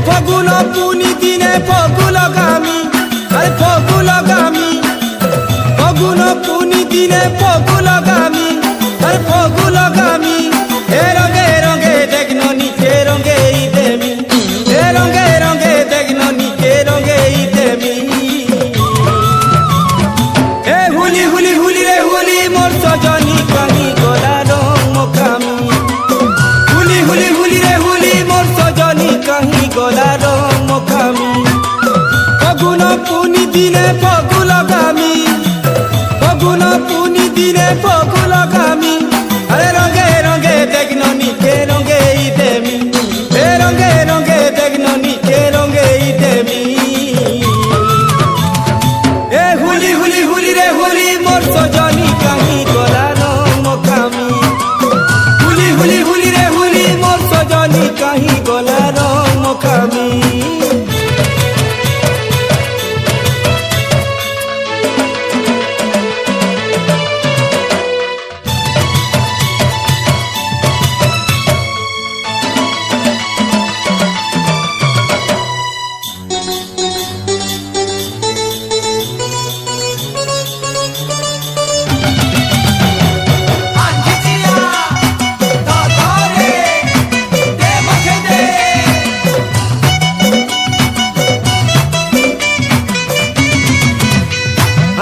ফগুন পুনি দিনে ফগু লগামি আরে ফগু লগামি ফগুন পুনি দিনে ফগু লগামি আরে ফগু লগামি এ রঙে রঙে দেখন নিচে রঙে দেমি এ রঙে রঙে দেখন নিচে রঙে দেমি এ হুলি হুলি হুলি রে হুলি মোর সজনী কাহি গলা রং মোখামি হুলি হুলি হুলি রে হুলি মোর সজনী কাহি গলা রং মোখামি ফগুন পুনি দিনে ফগু লগামি ফগুন পুনি দিনে ফগু লগামি আরে রঙে রঙে দেখন নিচে রঙে দেমি এ রঙে রঙে দেখন নিচে রঙে দেমি এ হুলি হুলি হুলি রে হুলি মোর সজনী কাহি গলা রং মোখামি হুলি হুলি হুলি রে হুলি মোর সজনী কাহি গলা রং মোখামি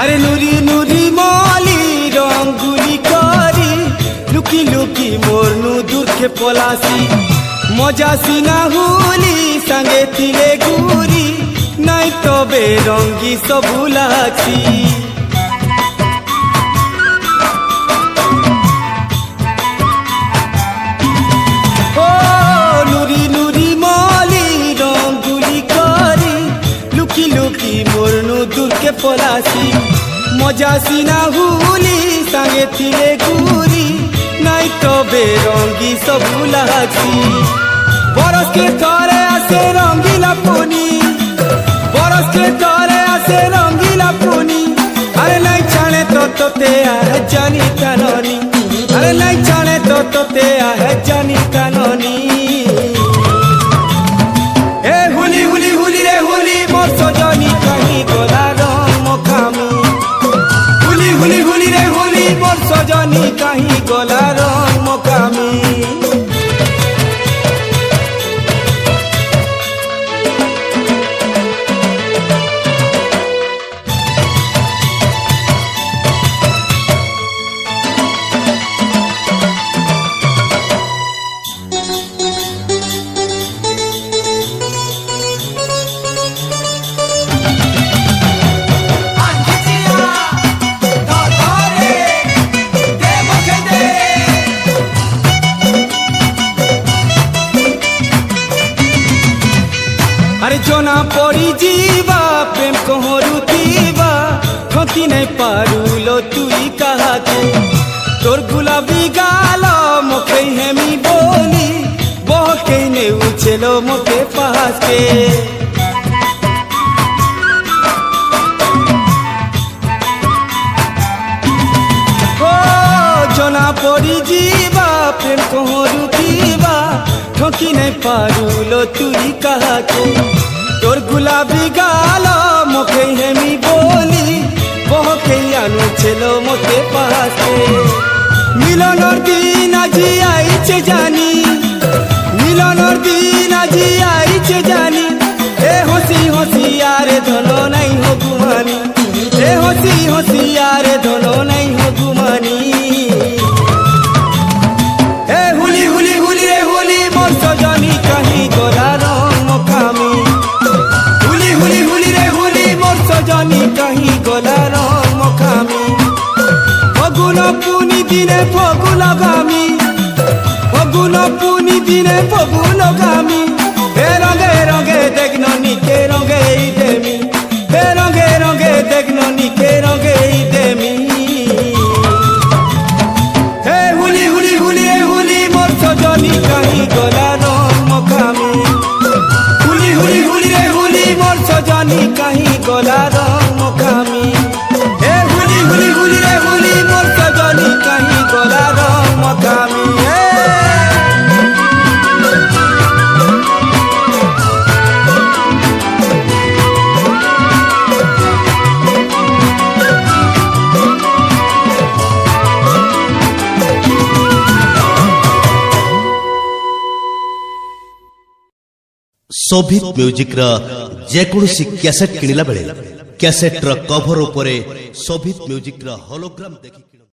আরে নুরি নুরি মলি রঙ্গুলি করি লুকি লুকি মোর নু দূরকে পলাসি মজা সিনা হুলি সাঙ্গে তিলে গুরি নাই তবে রঙ্গি সবু লাগছি ও নুরি নুরি মলি রঙ্গুলি করি লুকি লুকি মোর নু দূরকে পলাসি মজা সিনা হুলি সাঙ্গে থিলে গুরি নাই তবে রঙ্গি সবু লাগছি বরসকে থরে আসে রঙ্গিলা পুনি বরসকে থরে আসে রঙ্গিলা পুনি আরে নাই ছাড়ে তো তোতে আহ জানি কাননি আরে নাই ছাড়ে তো তোতে আহ জানি কাননি এ হুলি হুলি হুলি রে হুলি মোর সজনী কাহি গলা রং মোখামি হুলি হুলি হুলি রে হুলি মোর সজনী কাহি গলা রং মোখামি আরে জনা পড়ি যা প্রেম কহরুতিবা ঠকি নাই পারুলো তুই কাহাকে তোর গুলাবি গাল মোকে হেমি বলি বহকে নেউছেলো মোকে পাসকে ও জনা পড়ি যা প্রেম কহরুতিবা ঠকি নাই পারুলো তুই কাহাকে তোর গুলাবি গাল মোকে হেমি বলি বহকে আনুছেলো মোকে পাশে মিলনর দিন আজি আইছে জানি মিলনর দিন আজি আইছে জানি এ হসি হসি আরে ধন নাই হগুমানি এ হসি হসি আরে ধন নাই হগুমানি এ হুলি হুলি হুলি রে হুলি মোর সজনী কাহি গলা রং মোখামি হুলি হুলি হুলি রে হুলি মোর সজনী কাহি গলা রং মোখামি ফগুন পুনি দিনে ফগু লগামি ফগুন পুনি দিনে ফগু লগামি হে রঙে রঙে দেখন নিচে রঙে দেমি হে রঙে রঙে দেখন নিচে রঙে দেমি হে হুলি হুলি হুলি রে হুলি মোর সজনী কাহি গলা রং মোখামি হুলি হুলি হুলি রে হুলি মোর সজনী কাহি গলা রং মোখামি হে হুলি হুলি হুলি রে হুলি মোর সজনী কাহি গলা রং মোখামি शोभित म्यूजिक रा जेकोसी कैसेट किनिला बेले कैसेट रा कवर उपरे शोभित म्यूजिक रा होलोग्राम देखि